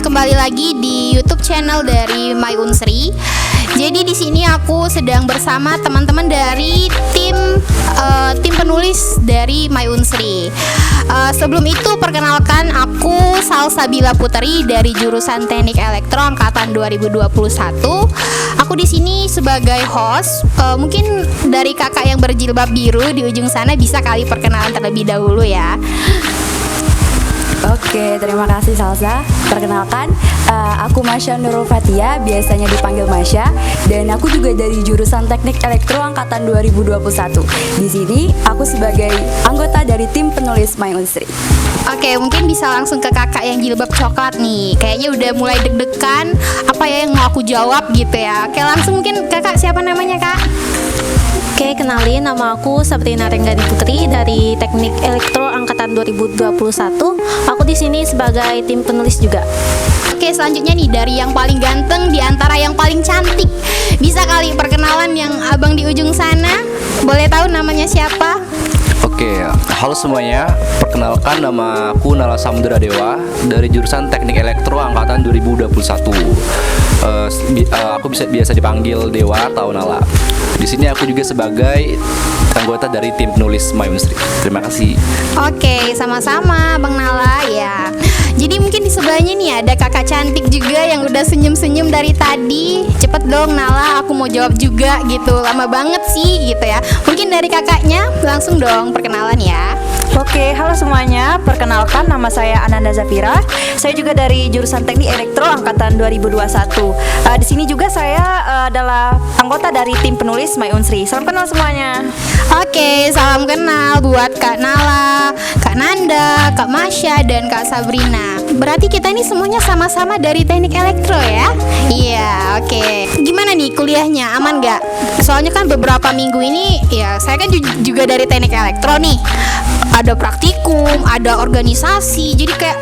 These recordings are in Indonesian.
kembali lagi di YouTube channel dari My Unsri. Jadi di sini aku sedang bersama teman-teman dari tim penulis dari My Unsri. Sebelum itu perkenalkan, aku Salsabila Putri dari jurusan Teknik Elektro angkatan 2021. Aku di sini sebagai host. Mungkin dari kakak yang berjilbab biru di ujung sana bisa kali perkenalan terlebih dahulu ya. Oke, terima kasih Salsa. Perkenalkan, aku Masya Nurul Fatia, biasanya dipanggil Masya, dan aku juga dari jurusan Teknik Elektro angkatan 2021. Di sini aku sebagai anggota dari tim penulis My Unsri. Oke, mungkin bisa langsung ke kakak yang jilbab coklat nih. Kayaknya udah mulai deg-degan apa ya yang mau aku jawab gitu ya. Oke, langsung mungkin kakak siapa namanya kak? Oke, kenalin, nama aku Sabrina Renggani Putri dari Teknik Elektro angkatan 2021. Aku di sini sebagai tim penulis juga. Oke, selanjutnya nih dari yang paling ganteng di antara yang paling cantik. Bisa kali perkenalan yang abang di ujung sana? Boleh tahu namanya siapa? Oke, halo semuanya. Perkenalkan, nama aku Nala Samudra Dewa dari jurusan Teknik Elektro angkatan 2021. Aku biasa dipanggil Dewa atau Nala. Di sini aku juga sebagai anggota dari tim penulis My Unsri. Terima kasih. Oke, sama-sama Bang Nala ya. Jadi mungkin di sebelahnya nih ada kakak cantik juga yang udah senyum-senyum dari tadi. Cepet dong Nala, aku mau jawab juga gitu. Lama banget sih gitu ya. Mungkin dari kakaknya langsung dong perkenalan ya. Oke, halo semuanya. Perkenalkan, nama saya Ananda Zafira. Saya juga dari jurusan Teknik Elektro angkatan 2021. Di sini juga saya adalah anggota dari tim penulis My Unsri. Salam kenal semuanya. Oke, salam kenal buat Kak Nala, Kak Nanda, Kak Masya, dan Kak Sabrina. Berarti kita ini semuanya sama-sama dari Teknik Elektro ya? Iya, oke. Gimana nih kuliahnya? Aman gak? Soalnya kan beberapa minggu ini, ya saya kan juga dari Teknik Elektro nih. Ada praktikum, ada organisasi, jadi kayak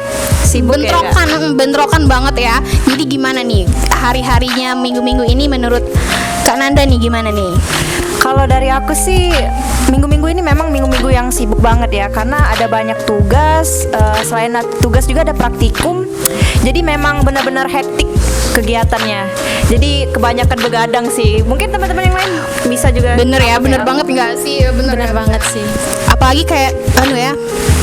bentrokan banget ya. Jadi gimana nih hari-harinya minggu-minggu ini menurut Kak Nanda nih gimana nih? Kalau dari aku sih, minggu-minggu ini memang minggu-minggu yang sibuk banget ya, karena ada banyak tugas. Selain tugas juga ada praktikum. Jadi memang benar-benar hektik kegiatannya. Jadi kebanyakan begadang sih. Mungkin teman-teman yang lain bisa juga. Bener ya, bener banget nggak sih? Bener Banget sih. Apalagi kayak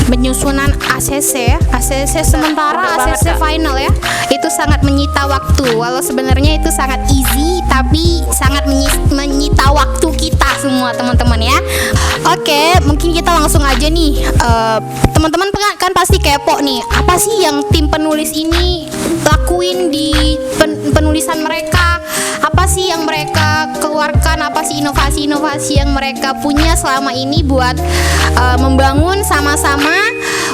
penyusunan ACC ya, ACC sementara, ACC final ya, itu sangat menyita waktu. Walau sebenarnya itu sangat easy, tapi sangat menyita waktu kita semua teman-teman ya. Oke, mungkin kita langsung aja nih. Teman-teman kan pasti kepo nih, apa sih yang tim penulis ini lakuin di penulisan mereka? Apa sih yang mereka keluarkan? Apa sih inovasi-inovasi yang mereka punya selama ini buat membangun sama-sama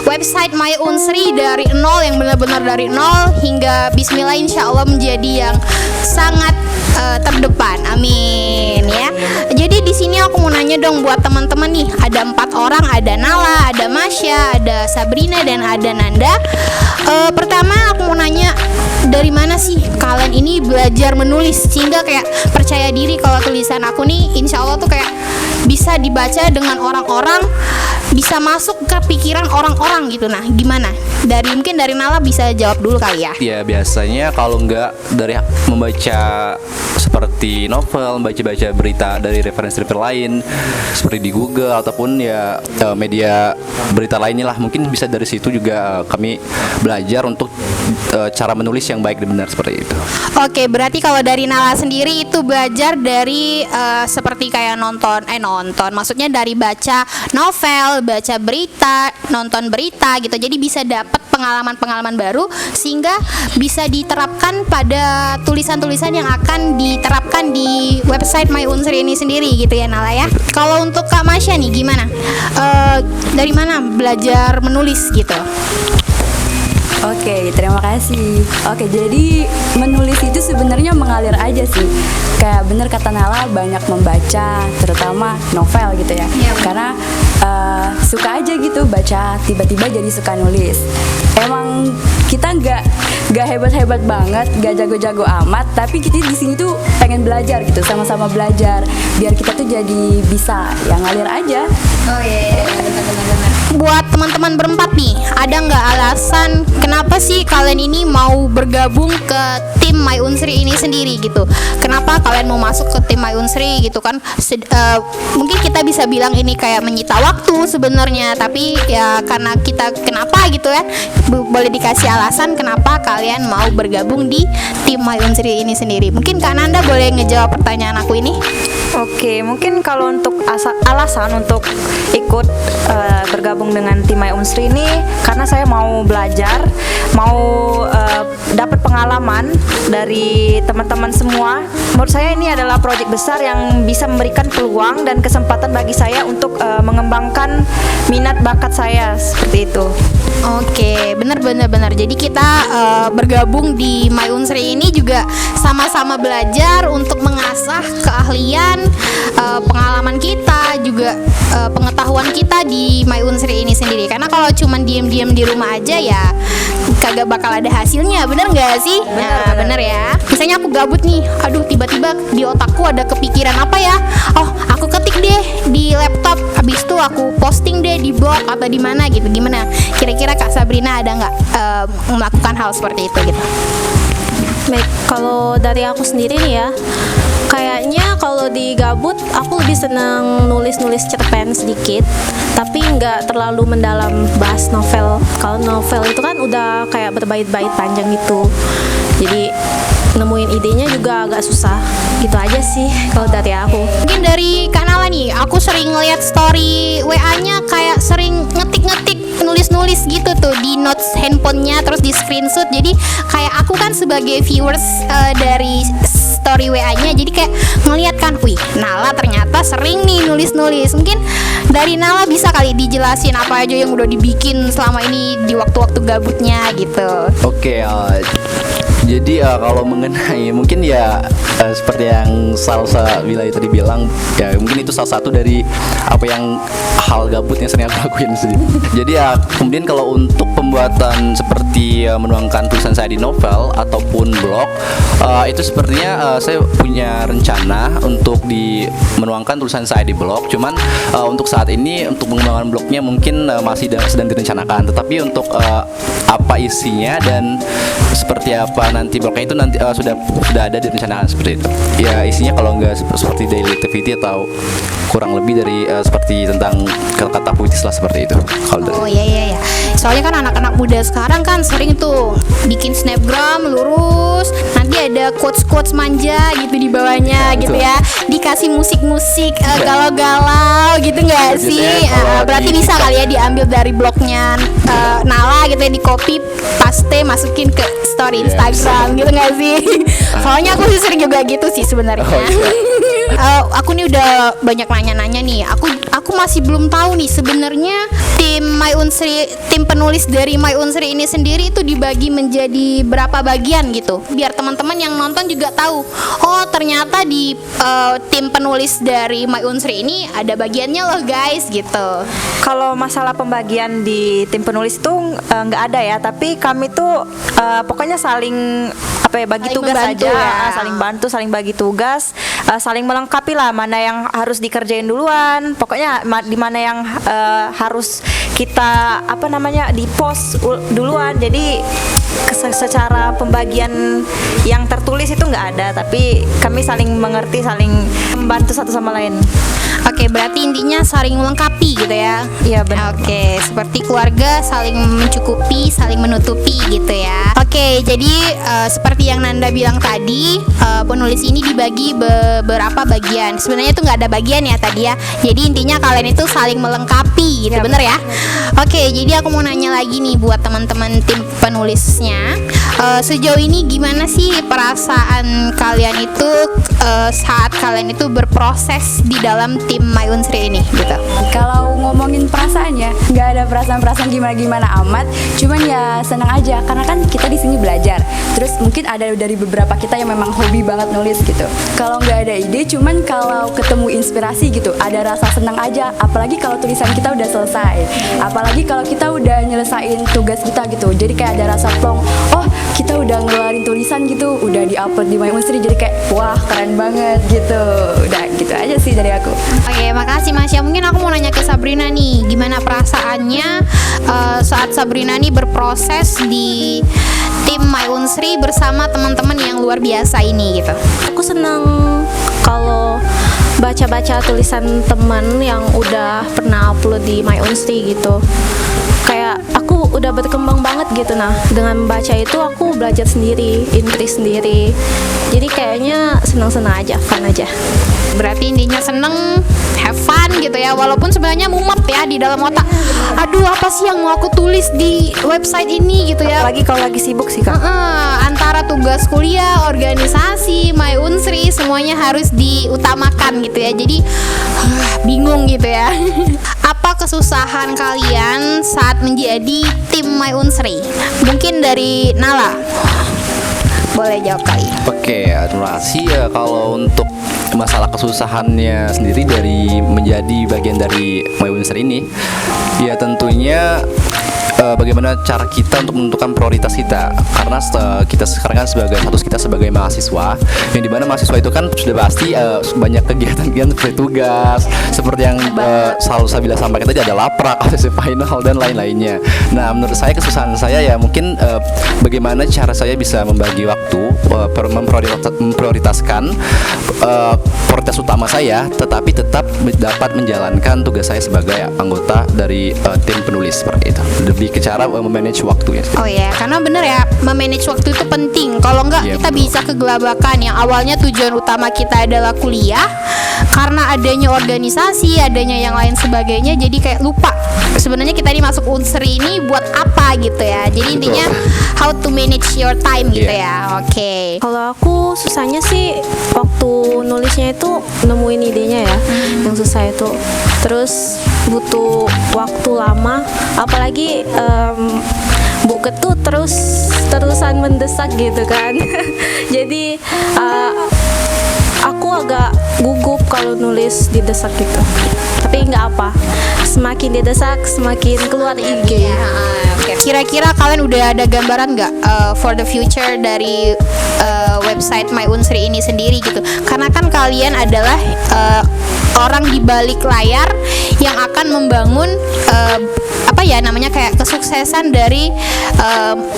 website My Unsri dari nol, yang benar-benar dari nol hingga bismillah insyaallah menjadi yang sangat terdepan, amin ya. Jadi di sini aku mau nanya dong buat teman-teman nih, ada 4 orang, ada Nala, ada Masya, ada Sabrina, dan ada Nanda. Pertama aku mau nanya, dari mana sih kalian ini belajar menulis sehingga kayak percaya diri kalau tulisan aku nih insya Allah tuh kayak bisa dibaca dengan orang-orang, bisa masuk ke pikiran orang-orang gitu. Nah gimana? Mungkin dari Nala bisa jawab dulu kali ya. Ya biasanya kalau nggak dari membaca seperti novel, baca-baca berita dari referensi lain seperti di Google ataupun ya media berita lainnya lah, mungkin bisa dari situ juga kami belajar untuk cara menulis yang baik dan benar seperti itu. Oke, berarti kalau dari Nala sendiri itu belajar dari seperti kayak nonton, maksudnya dari baca novel, baca berita, nonton berita gitu. Jadi bisa dapat pengalaman-pengalaman baru sehingga bisa diterapkan pada tulisan-tulisan yang akan diterapkan di website My Unsri ini sendiri gitu ya Nala ya. Kalau untuk Kak Masya nih gimana? Dari mana belajar menulis gitu? Oke, terima kasih. Oke, jadi menulis itu sebenarnya mengalir aja sih. Kayak bener kata Nala, banyak membaca, terutama novel gitu ya. Karena suka aja gitu baca, tiba-tiba jadi suka nulis. Emang kita nggak gak hebat-hebat banget, gak jago-jago amat, tapi kita di sini tuh pengen belajar gitu, sama-sama belajar biar kita tuh jadi bisa yang ngalir aja. Oh iya, benar-benar. Buat teman-teman berempat nih, ada nggak alasan kenapa sih kalian ini mau bergabung ke tim My Unsri ini sendiri gitu? Kenapa kalian mau masuk ke tim My Unsri gitu kan? Mungkin kita bisa bilang ini kayak menyita waktu sebenarnya, tapi ya karena kita kenapa gitu ya? Boleh dikasih alasan kenapa kalian mau bergabung di tim My Unsri ini sendiri? Mungkin Kak Nanda boleh ngejawab pertanyaan aku ini? Oke, mungkin kalau untuk alasan untuk ikut bergabung dengan tim My Unsri ini karena saya mau belajar, mau dapat pengalaman dari teman-teman semua. Menurut saya ini adalah proyek besar yang bisa memberikan peluang dan kesempatan bagi saya untuk mengembangkan minat bakat saya seperti itu. Oke, benar. Jadi kita bergabung di My Unsri ini juga sama-sama belajar untuk mengasah keahlian, pengalaman kita juga, pengetahuan kita di My Unsri ini sendiri. Karena kalau cuman diem-diem di rumah aja ya kagak bakal ada hasilnya, bener nggak sih? Bener ya. Misalnya aku gabut nih, aduh tiba-tiba di otakku ada kepikiran apa ya? Oh, aku ketik deh di laptop, habis itu aku posting deh di blog atau di mana gitu. Gimana? Kira-kira Kak Sabrina ada nggak melakukan hal seperti itu gitu? Baik, kalau dari aku sendiri nih ya, kayaknya kalau di gabut aku lebih senang nulis-nulis cerpen sedikit, tapi nggak terlalu mendalam bahas novel. Kalau novel itu kan udah kayak berbait-bait panjang gitu, jadi nemuin idenya juga agak susah. Gitu aja sih kalau dari aku. Mungkin dari Kak Nala nih, aku sering ngeliat story WA-nya kayak sering ngetik-ngetik, nulis-nulis gitu tuh di notes handphonenya, terus di screenshot. Jadi kayak aku kan sebagai viewers dari story WA-nya, jadi kayak ngeliat kan, wih Nala ternyata sering nih nulis-nulis. Mungkin dari Nala bisa kali dijelasin apa aja yang udah dibikin selama ini di waktu-waktu gabutnya gitu. Oke, jadi kalau mengenai mungkin ya seperti yang Salsa Bila tadi bilang, ya mungkin itu salah satu dari apa yang hal gabut yang sering aku lakuin sih. Jadi ya kemudian kalau untuk pembuatan seperti menuangkan tulisan saya di novel ataupun blog, itu sepertinya saya punya rencana untuk menuangkan tulisan saya di blog. Cuman untuk saat ini untuk pengembangan blognya mungkin masih sedang direncanakan. Tetapi untuk apa isinya dan seperti apa nanti blognya itu nanti sudah ada direncanakan seperti itu. Ya isinya kalau nggak seperti daily activity atau kurang lebih dari seperti tentang kata-kata puitis lah seperti itu. Oh iya. Soalnya kan anak-anak muda sekarang kan sering tuh bikin snapgram lurus, nanti ada quotes manja gitu di bawahnya gitu ya. Dikasih musik-musik galau-galau gitu nggak sih? Berarti bisa kali ya diambil dari blognya Nala gitu ya, di copy paste masukin ke story Instagram gitu nggak sih? Soalnya aku sih sering juga gitu sih sebenarnya. Aku nih udah banyak nanya-nanya nih. Aku masih belum tahu nih sebenarnya tim penulis dari My Unsri ini sendiri itu dibagi menjadi berapa bagian gitu. Biar teman-teman yang nonton juga tahu. Oh, ternyata di tim penulis dari My Unsri ini ada bagiannya loh guys gitu. Kalau masalah pembagian di tim penulis itu nggak ada ya, tapi kami tuh pokoknya saling bagi Saling tugas membantu aja, ya. saling bantu, saling bagi tugas, saling melengkapi lah mana yang harus dikerjain duluan. Pokoknya di mana yang harus kita di post duluan. Jadi secara pembagian yang tertulis itu nggak ada, tapi kami saling mengerti, saling membantu satu sama lain. Oke, berarti intinya saling melengkapi gitu ya. Iya, benar. Oke, seperti keluarga saling mencukupi, saling menutupi gitu ya. Oke, jadi seperti yang Nanda bilang tadi, penulis ini dibagi beberapa bagian. Sebenarnya itu nggak ada bagian ya tadi ya. Jadi intinya kalian itu saling melengkapi gitu, bener ya? Oke, jadi aku mau nanya lagi nih buat teman-teman tim penulisnya. Sejauh ini gimana sih perasaan kalian itu saat kalian itu berproses di dalam tim My Unsri ini gitu? Kalau ngomongin perasaannya, nggak ada perasaan-perasaan gimana-gimana amat. Cuman ya senang aja, karena kan kita di sini belajar. Terus mungkin ada dari beberapa kita yang memang hobi banget nulis gitu. Kalau nggak ada ide, cuman kalau ketemu inspirasi gitu, ada rasa senang aja. Apalagi kalau tulisan kita udah selesai. Apalagi kalau kita udah nyelesain tugas kita gitu. Jadi kayak ada rasa plong. Oh, kita kita udah ngeluarin tulisan gitu, udah diupload di My Unsri, jadi kayak wah keren banget gitu. Udah gitu aja sih dari aku. Oke, makasih Masya. Mungkin aku mau nanya ke Sabrina nih, gimana perasaannya saat Sabrina nih berproses di tim My Unsri bersama teman-teman yang luar biasa ini gitu. Aku senang kalau baca-baca tulisan teman yang udah pernah upload di My Unsri gitu. Kayak aku udah berkembang banget gitu. Nah, dengan membaca itu aku belajar sendiri, increase sendiri. Jadi kayaknya senang-senang aja, fun aja. Berarti intinya seneng, have fun gitu ya. Walaupun sebenarnya mumet ya di dalam otak. Aduh, apa sih yang mau aku tulis di website ini gitu ya. Apalagi kalau lagi sibuk sih Kak. Antara tugas kuliah, organisasi, My Unsri, semuanya harus diutamakan gitu ya. Jadi bingung gitu ya. Apa kesusahan kalian saat menjadi tim My Unsri? Mungkin dari Nala. Boleh jawab kali. Oke, terima kasih ya. Kalau untuk masalah kesusahannya sendiri dari menjadi bagian dari My Unsri ini, ya tentunya bagaimana cara kita untuk menentukan prioritas kita, karena kita sekarang kan sebagai status kita sebagai mahasiswa, yang dimana mahasiswa itu kan sudah pasti banyak kegiatan-kegiatan seperti tugas, seperti yang selalu saya bilang sampaikan tadi, ada laprak, ACC final dan lain-lainnya. Nah, menurut saya kesusahan saya ya mungkin bagaimana cara saya bisa membagi waktu, memprioritaskan prioritas utama saya, tetapi tetap dapat menjalankan tugas saya sebagai anggota dari tim penulis seperti itu. Lebih ke cara memanage waktu ya. Oh ya, karena bener ya, memanage waktu itu penting. Kalau enggak Iya, kita bisa kegelabakan. Yang awalnya tujuan utama kita adalah kuliah, karena adanya organisasi, adanya yang lain sebagainya, jadi kayak lupa sebenarnya kita ini masuk Unsri ini buat apa gitu ya. Jadi intinya how to manage your time gitu ya. Oke. Kalau aku susahnya sih waktu nulisnya itu nemuin idenya ya, yang susah itu. Terus butuh waktu lama, apalagi buku tuh terusan mendesak gitu kan. Jadi aku agak gugup kalau nulis didesak gitu. Tapi nggak apa, semakin didesak semakin keluar ide. Kira-kira kalian udah ada gambaran nggak for the future dari website My Unsri ini sendiri gitu? Karena kan kalian adalah orang di balik layar yang akan membangun apa ya namanya kayak kesuksesan dari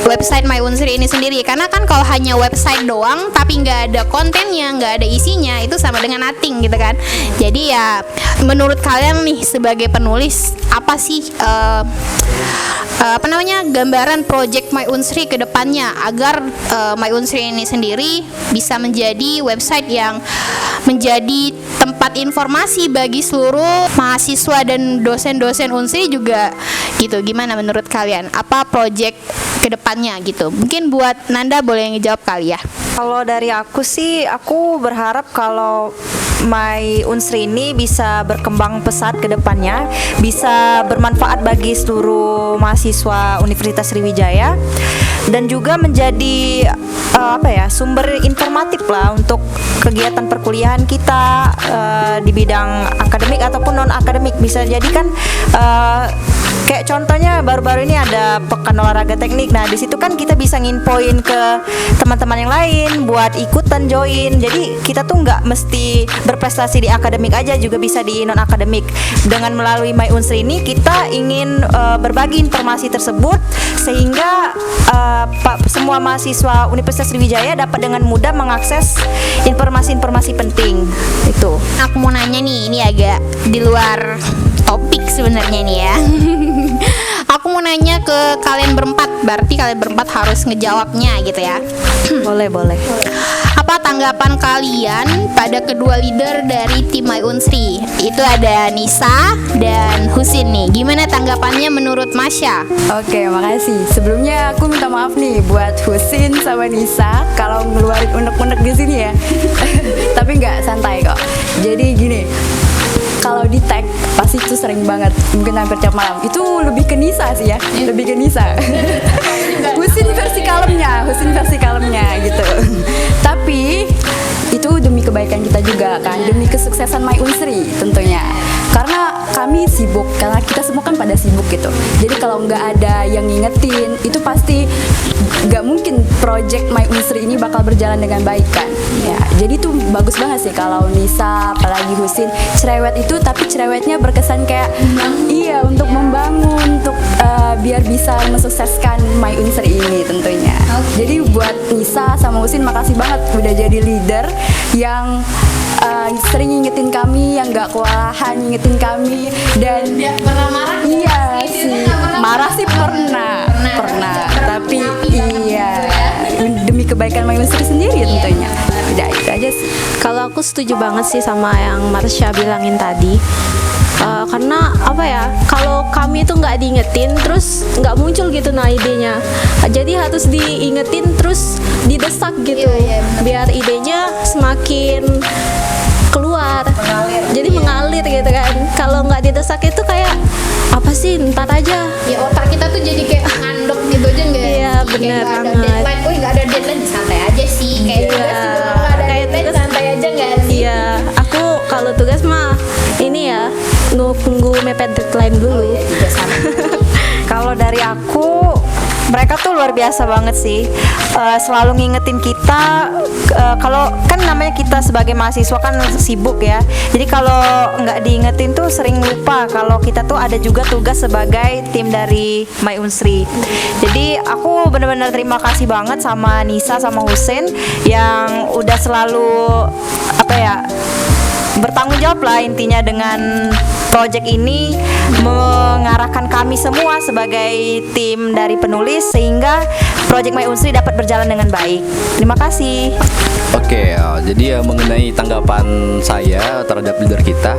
website My Unsri ini sendiri. Karena kan kalau hanya website doang tapi nggak ada kontennya, nggak ada isinya, itu sama dengan nothing gitu kan. Jadi ya menurut kalian nih sebagai penulis, apa sih apa namanya gambaran project My Unsri ke depannya agar My Unsri ini sendiri bisa menjadi website yang menjadi tempat informasi bagi seluruh mahasiswa dan dosen-dosen Unsri juga gitu. Gimana menurut kalian? Apa project ke depannya gitu? Mungkin buat Nanda boleh ngejawab kali ya. Kalau dari aku sih, aku berharap kalau My Unsri ini bisa berkembang pesat ke depannya, bisa bermanfaat bagi seluruh mahasiswa Universitas Sriwijaya, dan juga menjadi sumber informatif lah untuk kegiatan perkuliahan kita di bidang akademik ataupun non akademik. Bisa jadi kan kayak contohnya baru-baru ini ada pekan olahraga teknik. Nah, di situ kan kita bisa nginfoin ke teman-teman yang lain buat ikutan join. Jadi kita tuh nggak mesti berprestasi di akademik aja, juga bisa di non akademik. Dengan melalui My Unsri ini kita ingin berbagi informasi tersebut sehingga semua mahasiswa Universitas Sriwijaya dapat dengan mudah mengakses informasi-informasi penting itu. Aku mau nanya nih, ini agak di luar topik sebenarnya nih ya. Aku mau nanya ke kalian berempat, berarti kalian berempat harus ngejawabnya gitu ya. Boleh. Apa tanggapan kalian pada kedua leader dari tim My Unsri? Itu ada Nisa dan Husin nih. Gimana tanggapannya menurut Masya? Oke, makasih. Sebelumnya aku minta maaf nih buat Husin sama Nisa kalau ngeluarin unek-unek di sini ya. Tapi nggak, santai kok. Jadi gini, kalau di tag pasti itu sering banget, mungkin hampir tiap malam. Itu lebih ke Nisa sih ya, lebih ke Nisa. Husin versi kalemnya gitu. Tapi itu demi kebaikan kita juga kan, demi kesuksesan My Unsri tentunya. Karena kami sibuk, karena kita semua kan pada sibuk gitu. Jadi kalau nggak ada yang ngingetin, itu pasti gak mungkin project My Unsri ini bakal berjalan dengan baik kan. Ya, jadi tuh bagus banget sih kalau Nisa apalagi Husin cerewet itu, tapi cerewetnya berkesan kayak iya untuk membangun, untuk biar bisa mensukseskan My Unsri ini tentunya. Jadi buat Nisa sama Husin makasih banget udah jadi leader yang sering ngingetin kami, yang gak kewalahan ngingetin kami. Dan pernah marah iya sih, marah sih pernah, tapi iya demi kebaikan My Unsri sendiri tentunya. Udah itu aja sih. Kalau aku setuju banget sih sama yang Marsha bilangin tadi. Karena apa ya, kalau kami itu nggak diingetin terus nggak muncul gitu nah idenya, jadi harus diingetin terus didesak gitu, biar idenya semakin keluar, jadi mengalir gitu kan. Kalau nggak didesak itu kayak apa sih, ntar aja Ya otak kita tuh jadi kayak ngandok gitu aja nggak? Iya, bener Kayak nggak ada banget. deadline, nggak ada deadline, santai aja sih. Kayak Iya. tugas juga kalau nggak ada Kayak deadline tugas- santai aja nggak sih? iya, aku kalau tugas mah ini ya nunggu mepet deadline dulu. Kalau dari aku, mereka tuh luar biasa banget sih. Selalu ngingetin kita. Kalau kan namanya kita sebagai mahasiswa kan sibuk ya. Jadi kalau nggak diingetin tuh sering lupa kalau kita tuh ada juga tugas sebagai tim dari My Unsri. Jadi aku benar-benar terima kasih banget sama Nisa sama Husin yang udah selalu apa ya, bertanggung jawab lah intinya dengan project ini, mengarahkan kami semua sebagai tim dari penulis sehingga project My Unsri dapat berjalan dengan baik. Terima kasih. Oke, jadi mengenai tanggapan saya terhadap leader kita,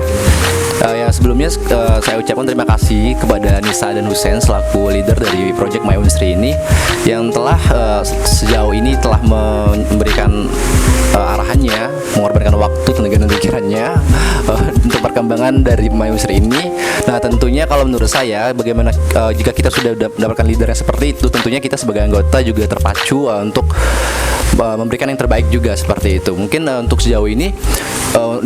yang sebelumnya saya ucapkan terima kasih kepada Nisa dan Husin selaku leader dari Project My Unsri ini yang telah sejauh ini telah memberikan arahannya, mengorbankan waktu, tenaga dan pikirannya untuk perkembangan dari My Unsri ini. Nah, tentunya kalau menurut saya, bagaimana jika kita sudah mendapatkan leader yang seperti itu, tentunya kita sebagai anggota juga terpacu untuk memberikan yang terbaik juga seperti itu. Mungkin untuk sejauh ini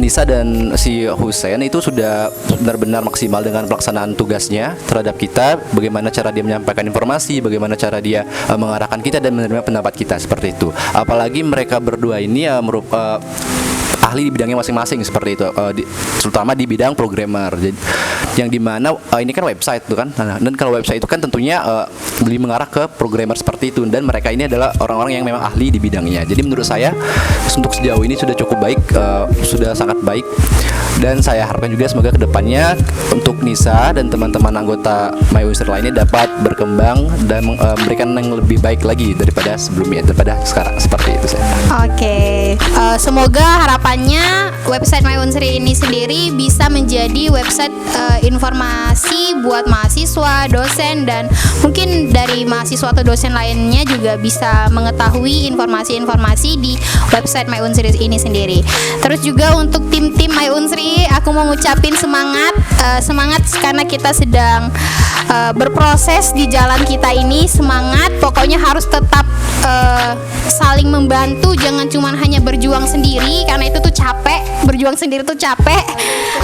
Nisa dan si Husin itu sudah benar-benar maksimal dengan pelaksanaan tugasnya terhadap kita, bagaimana cara dia menyampaikan informasi, bagaimana cara dia mengarahkan kita dan menerima pendapat kita seperti itu. Apalagi mereka berdua ini merupakan ahli di bidangnya masing-masing seperti itu, terutama di bidang programmer. Jadi, yang dimana ini kan website tuh kan, dan kalau website itu kan tentunya lebih mengarah ke programmer seperti itu, dan mereka ini adalah orang-orang yang memang ahli di bidangnya. Jadi menurut saya untuk sejauh ini sudah cukup baik, sudah sangat baik, dan saya harapkan juga semoga kedepannya untuk Nisa dan teman-teman anggota My Unsri lainnya dapat berkembang dan memberikan yang lebih baik lagi daripada sebelumnya, daripada sekarang, seperti itu saya. Oke, semoga harapannya website My Unsri ini sendiri bisa menjadi website informasi buat mahasiswa, dosen, dan mungkin dari mahasiswa atau dosen lainnya juga bisa mengetahui informasi-informasi di website My Unsri ini sendiri. Terus juga untuk tim-tim My Unsri, aku mau ngucapin semangat karena kita sedang berproses di jalan kita ini. Semangat, pokoknya harus tetap saling membantu, jangan cuma hanya berjuang sendiri karena itu tuh capek, berjuang sendiri tuh capek.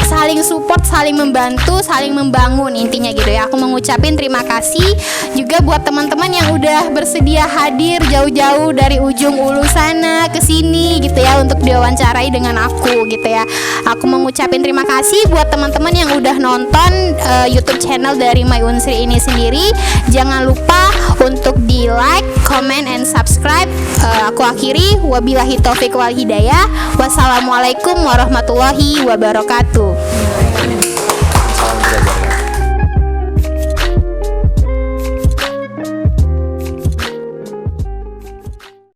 Saling support, saling membantu, saling membangun, intinya gitu ya. Aku mengucapin terima kasih juga buat teman-teman yang udah bersedia hadir jauh-jauh dari ujung ulu sana ke sini gitu ya untuk diwawancarai dengan aku gitu ya. Aku mengucapin terima kasih buat teman-teman yang udah nonton YouTube channel dari My Unsri ini sendiri. Jangan lupa untuk di like, comment, and subscribe. Aku akhiri, wabillahi taufiq wal hidayah. Wassalamualaikum warahmatullahi wabarakatuh.